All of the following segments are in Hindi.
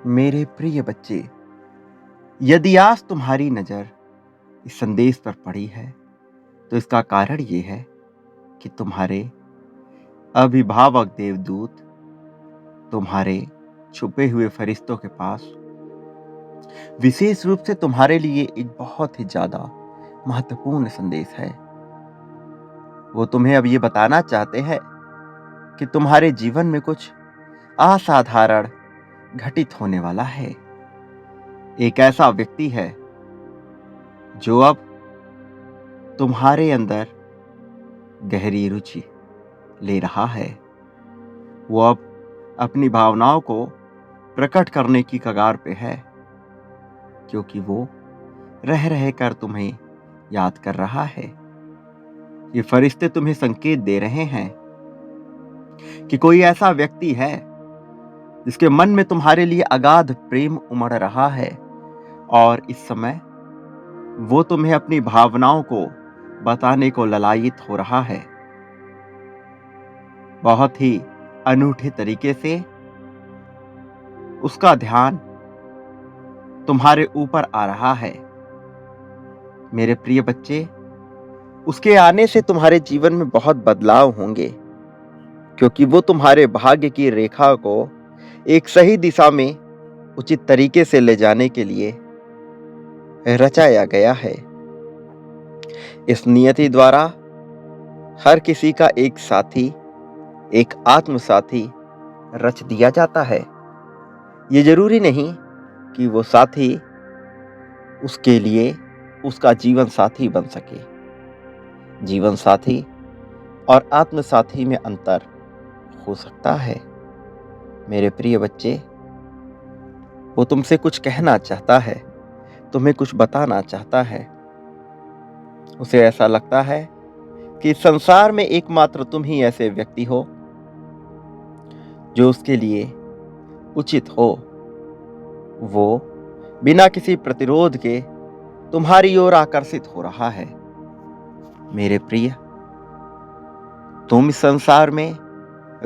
मेरे प्रिय बच्चे, यदि आज तुम्हारी नज़र इस संदेश पर पड़ी है तो इसका कारण ये है कि तुम्हारे अभिभावक देवदूत तुम्हारे छुपे हुए फरिश्तों के पास विशेष रूप से तुम्हारे लिए एक बहुत ही ज़्यादा महत्वपूर्ण संदेश है। वो तुम्हें अब ये बताना चाहते हैं कि तुम्हारे जीवन में कुछ असाधारण घटित होने वाला है। एक ऐसा व्यक्ति है जो अब तुम्हारे अंदर गहरी रुचि ले रहा है। वो अब अपनी भावनाओं को प्रकट करने की कगार पे है, क्योंकि वो रह रह कर तुम्हें याद कर रहा है। ये फरिश्ते तुम्हें संकेत दे रहे हैं कि कोई ऐसा व्यक्ति है जिसके मन में तुम्हारे लिए अगाध प्रेम उमड़ रहा है, और इस समय वो तुम्हें अपनी भावनाओं को बताने को ललायित हो रहा है। बहुत ही अनूठे तरीके से उसका ध्यान तुम्हारे ऊपर आ रहा है। मेरे प्रिय बच्चे, उसके आने से तुम्हारे जीवन में बहुत बदलाव होंगे, क्योंकि वो तुम्हारे भाग्य की रेखा को एक सही दिशा में उचित तरीके से ले जाने के लिए रचाया गया है। इस नियति द्वारा हर किसी का एक साथी, एक आत्म साथी रच दिया जाता है। ये जरूरी नहीं कि वो साथी उसके लिए उसका जीवन साथी बन सके। जीवन साथी और आत्म साथी में अंतर हो सकता है। मेरे प्रिय बच्चे, वो तुमसे कुछ कहना चाहता है, तुम्हें कुछ बताना चाहता है। उसे ऐसा लगता है कि संसार में एकमात्र तुम ही ऐसे व्यक्ति हो जो उसके लिए उचित हो। वो बिना किसी प्रतिरोध के तुम्हारी ओर आकर्षित हो रहा है। मेरे प्रिय, तुम इस संसार में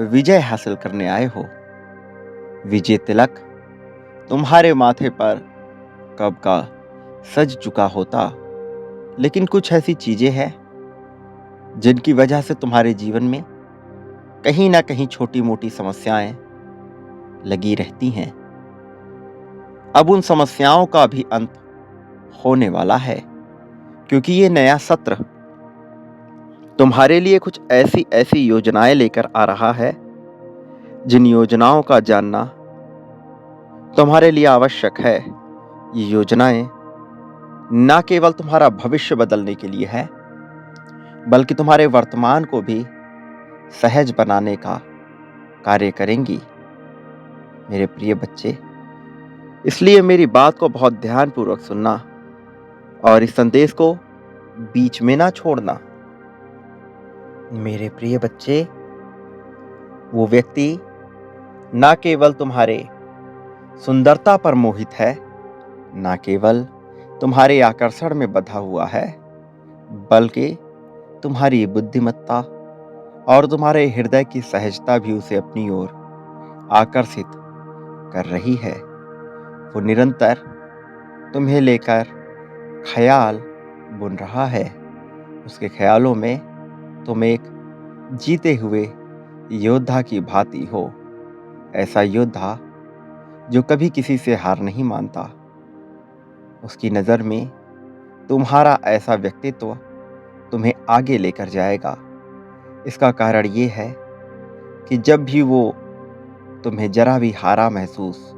विजय हासिल करने आए हो। विजय तिलक तुम्हारे माथे पर कब का सज चुका होता, लेकिन कुछ ऐसी चीजें हैं जिनकी वजह से तुम्हारे जीवन में कहीं ना कहीं छोटी मोटी समस्याएं लगी रहती हैं। अब उन समस्याओं का भी अंत होने वाला है, क्योंकि ये नया सत्र तुम्हारे लिए कुछ ऐसी ऐसी योजनाएं लेकर आ रहा है जिन योजनाओं का जानना तुम्हारे लिए आवश्यक है। ये योजनाएं ना केवल तुम्हारा भविष्य बदलने के लिए है, बल्कि तुम्हारे वर्तमान को भी सहज बनाने का कार्य करेंगी। मेरे प्रिय बच्चे, इसलिए मेरी बात को बहुत ध्यानपूर्वक सुनना और इस संदेश को बीच में ना छोड़ना। मेरे प्रिय बच्चे, वो व्यक्ति ना केवल तुम्हारे सुंदरता पर मोहित है, ना केवल तुम्हारे आकर्षण में बंधा हुआ है, बल्कि तुम्हारी बुद्धिमत्ता और तुम्हारे हृदय की सहजता भी उसे अपनी ओर आकर्षित कर रही है। वो निरंतर तुम्हें लेकर ख्याल बुन रहा है। उसके ख्यालों में तुम एक जीते हुए योद्धा की भांति हो। ऐसा योद्धा जो कभी किसी से हार नहीं मानता। उसकी नज़र में तुम्हारा ऐसा व्यक्तित्व तुम्हें आगे लेकर जाएगा। इसका कारण ये है कि जब भी वो तुम्हें जरा भी हारा महसूस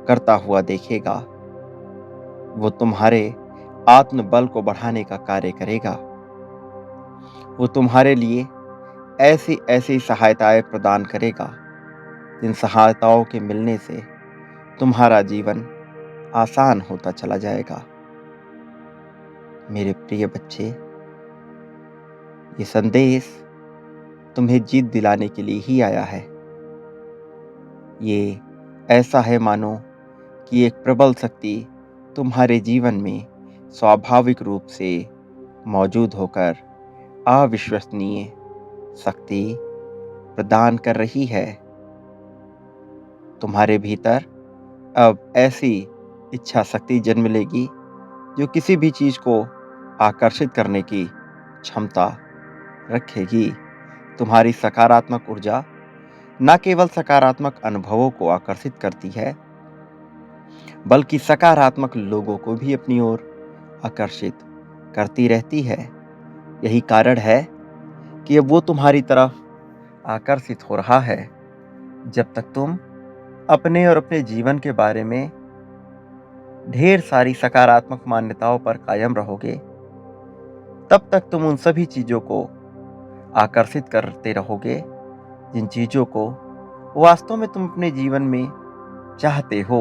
करता हुआ देखेगा, वो तुम्हारे आत्मबल को बढ़ाने का कार्य करेगा। वो तुम्हारे लिए ऐसी ऐसी सहायताएं प्रदान करेगा जिन सहायताओं के मिलने से तुम्हारा जीवन आसान होता चला जाएगा। मेरे प्रिय बच्चे, ये संदेश तुम्हें जीत दिलाने के लिए ही आया है। ये ऐसा है मानो कि एक प्रबल शक्ति तुम्हारे जीवन में स्वाभाविक रूप से मौजूद होकर अविश्वसनीय शक्ति प्रदान कर रही है। तुम्हारे भीतर अब ऐसी इच्छा शक्ति जन्म लेगी जो किसी भी चीज को आकर्षित करने की क्षमता रखेगी। तुम्हारी सकारात्मक ऊर्जा न केवल सकारात्मक अनुभवों को आकर्षित करती है, बल्कि सकारात्मक लोगों को भी अपनी ओर आकर्षित करती रहती है। यही कारण है कि अब वो तुम्हारी तरफ आकर्षित हो रहा है। जब तक तुम अपने और अपने जीवन के बारे में ढेर सारी सकारात्मक मान्यताओं पर कायम रहोगे, तब तक तुम उन सभी चीजों को आकर्षित करते रहोगे जिन चीजों को वास्तव में तुम अपने जीवन में चाहते हो।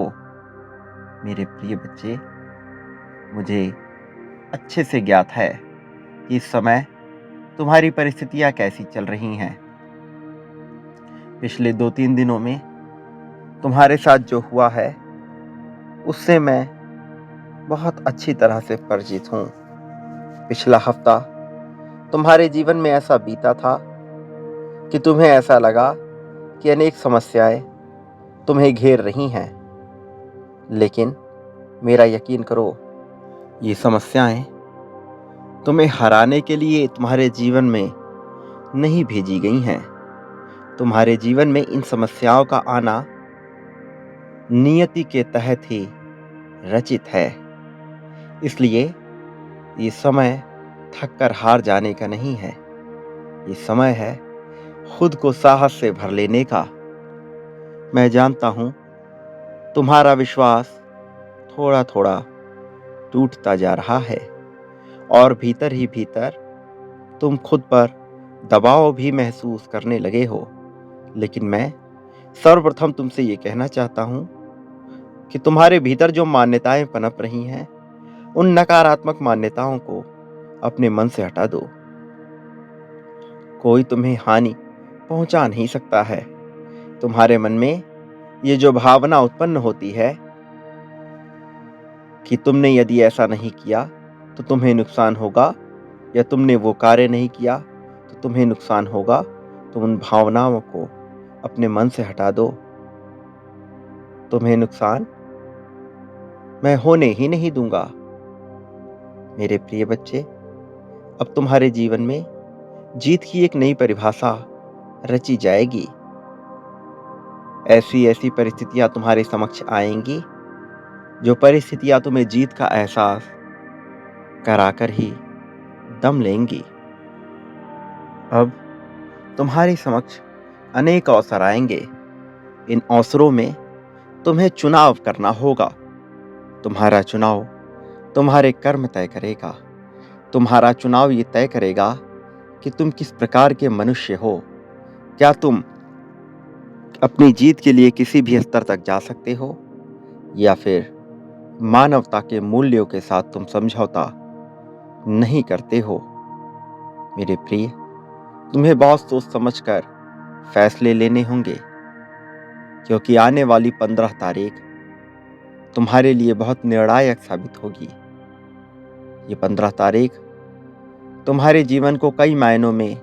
मेरे प्रिय बच्चे, मुझे अच्छे से ज्ञात है कि इस समय तुम्हारी परिस्थितियां कैसी चल रही हैं। पिछले 2-3 दिनों में तुम्हारे साथ जो हुआ है उससे मैं बहुत अच्छी तरह से परिचित हूँ। पिछला हफ्ता तुम्हारे जीवन में ऐसा बीता था कि तुम्हें ऐसा लगा कि अनेक समस्याएं तुम्हें घेर रही हैं, लेकिन मेरा यकीन करो, ये समस्याएं तुम्हें हराने के लिए तुम्हारे जीवन में नहीं भेजी गई हैं। तुम्हारे जीवन में इन समस्याओं का आना नियति के तहत ही रचित है। इसलिए ये समय थक कर हार जाने का नहीं है। ये समय है खुद को साहस से भर लेने का। मैं जानता हूं तुम्हारा विश्वास थोड़ा थोड़ा टूटता जा रहा है और भीतर ही भीतर तुम खुद पर दबाव भी महसूस करने लगे हो। लेकिन मैं सर्वप्रथम तुमसे ये कहना चाहता हूं कि तुम्हारे भीतर जो मान्यताएं पनप रही हैं, उन नकारात्मक मान्यताओं को अपने मन से हटा दो। कोई तुम्हें हानि पहुंचा नहीं सकता है। तुम्हारे मन में ये जो भावना उत्पन्न होती है कि तुमने यदि ऐसा नहीं किया तो तुम्हें नुकसान होगा, या तुमने वो कार्य नहीं किया तो तुम्हें नुकसान होगा, तो उन भावनाओं को अपने मन से हटा दो। तुम्हें नुकसान मैं होने ही नहीं दूंगा। मेरे प्रिय बच्चे, अब तुम्हारे जीवन में जीत की एक नई परिभाषा रची जाएगी। ऐसी ऐसी परिस्थितियां तुम्हारे समक्ष आएंगी जो परिस्थितियां तुम्हें जीत का एहसास कराकर ही दम लेंगी। अब तुम्हारे समक्ष अनेक अवसर आएंगे। इन अवसरों में तुम्हें चुनाव करना होगा। तुम्हारा चुनाव तुम्हारे कर्म तय करेगा। तुम्हारा चुनाव ये तय करेगा कि तुम किस प्रकार के मनुष्य हो। क्या तुम अपनी जीत के लिए किसी भी स्तर तक जा सकते हो, या फिर मानवता के मूल्यों के साथ तुम समझौता नहीं करते हो। मेरे प्रिय, तुम्हें बहुत सोच समझकर फैसले लेने होंगे, क्योंकि आने वाली 15 तारीख तुम्हारे लिए बहुत निर्णायक साबित होगी। ये 15 तारीख तुम्हारे जीवन को कई मायनों में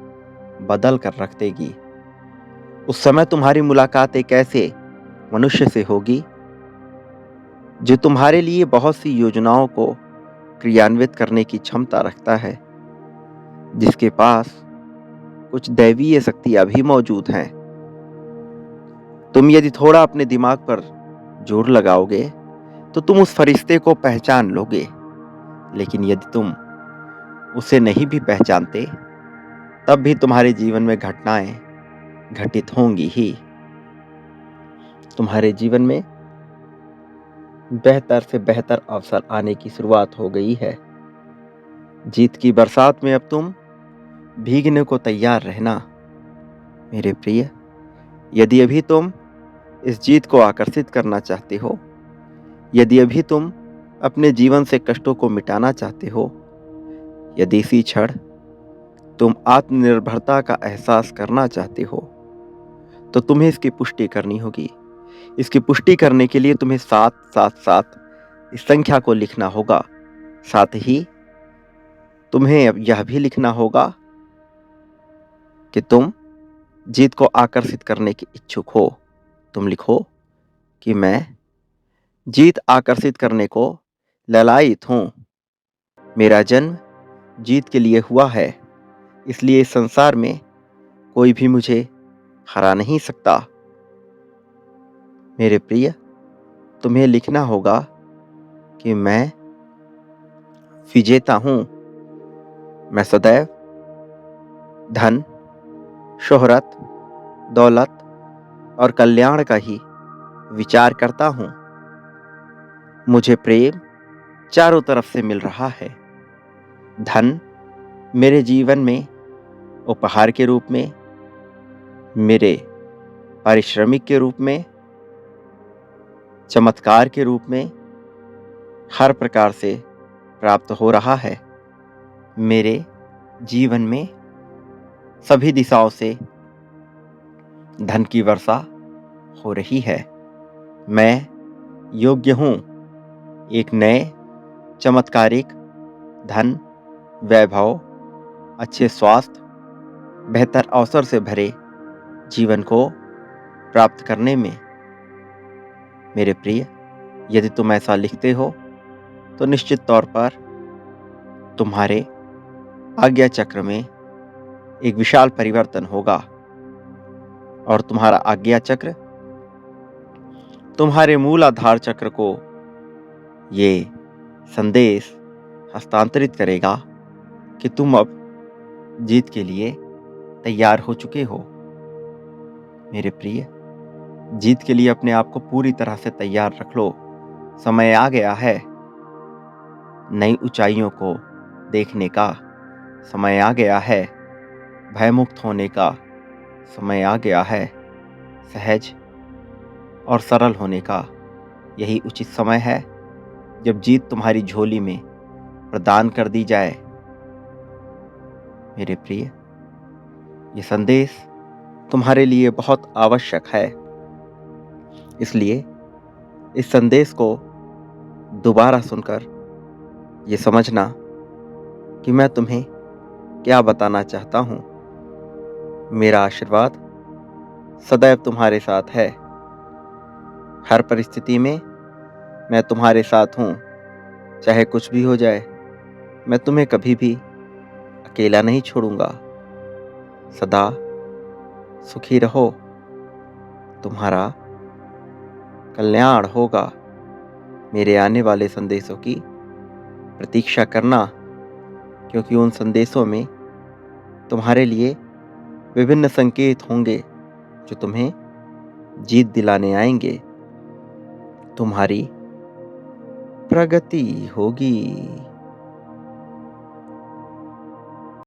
बदल कर रख देगी। उस समय तुम्हारी मुलाकात एक ऐसे मनुष्य से होगी जो तुम्हारे लिए बहुत सी योजनाओं को क्रियान्वित करने की क्षमता रखता है, जिसके पास कुछ दैवीय शक्तियां भी मौजूद हैं। तुम यदि थोड़ा अपने दिमाग पर जोर लगाओगे तो तुम उस फरिश्ते को पहचान लोगे। लेकिन यदि तुम उसे नहीं भी पहचानते, तब भी तुम्हारे जीवन में घटनाएं घटित होंगी ही। तुम्हारे जीवन में बेहतर से बेहतर अवसर आने की शुरुआत हो गई है। जीत की बरसात में अब तुम भीगने को तैयार रहना। मेरे प्रिय, यदि अभी तुम इस जीत को आकर्षित करना चाहते हो, यदि अभी तुम अपने जीवन से कष्टों को मिटाना चाहते हो, यदि इसी क्षण तुम आत्मनिर्भरता का एहसास करना चाहते हो, तो तुम्हें इसकी पुष्टि करनी होगी। इसकी पुष्टि करने के लिए तुम्हें 777 इस संख्या को लिखना होगा। साथ ही तुम्हें अब यह भी लिखना होगा कि तुम जीत को आकर्षित करने के इच्छुक हो। तुम लिखो कि मैं जीत आकर्षित करने को ललायित हूं। मेरा जन्म जीत के लिए हुआ है, इसलिए इस संसार में कोई भी मुझे हरा नहीं सकता। मेरे प्रिय, तुम्हें लिखना होगा कि मैं विजेता हूं। मैं सदैव धन, शोहरत, दौलत और कल्याण का ही विचार करता हूं। मुझे प्रेम चारों तरफ से मिल रहा है। धन मेरे जीवन में उपहार के रूप में, मेरे पारिश्रमिक के रूप में, चमत्कार के रूप में हर प्रकार से प्राप्त हो रहा है। मेरे जीवन में सभी दिशाओं से धन की वर्षा हो रही है। मैं योग्य हूं एक नए चमत्कारिक धन, वैभव, अच्छे स्वास्थ्य, बेहतर अवसर से भरे जीवन को प्राप्त करने में। मेरे प्रिय, यदि तुम ऐसा लिखते हो तो निश्चित तौर पर तुम्हारे आज्ञा चक्र में एक विशाल परिवर्तन होगा और तुम्हारा आज्ञा चक्र तुम्हारे मूल आधार चक्र को ये संदेश हस्तांतरित करेगा कि तुम अब जीत के लिए तैयार हो चुके हो। मेरे प्रिय, जीत के लिए अपने आप को पूरी तरह से तैयार रख लो। समय आ गया है नई ऊंचाइयों को देखने का। समय आ गया है भयमुक्त होने का। समय आ गया है सहज और सरल होने का। यही उचित समय है जब जीत तुम्हारी झोली में प्रदान कर दी जाए। मेरे प्रिय, ये संदेश तुम्हारे लिए बहुत आवश्यक है, इसलिए इस संदेश को दोबारा सुनकर ये समझना कि मैं तुम्हें क्या बताना चाहता हूं। मेरा आशीर्वाद सदैव तुम्हारे साथ है। हर परिस्थिति में मैं तुम्हारे साथ हूं। चाहे कुछ भी हो जाए, मैं तुम्हें कभी भी अकेला नहीं छोड़ूंगा। सदा सुखी रहो। तुम्हारा कल्याण होगा। मेरे आने वाले संदेशों की प्रतीक्षा करना, क्योंकि उन संदेशों में तुम्हारे लिए विभिन्न संकेत होंगे जो तुम्हें जीत दिलाने आएंगे। तुम्हारी प्रगति होगी।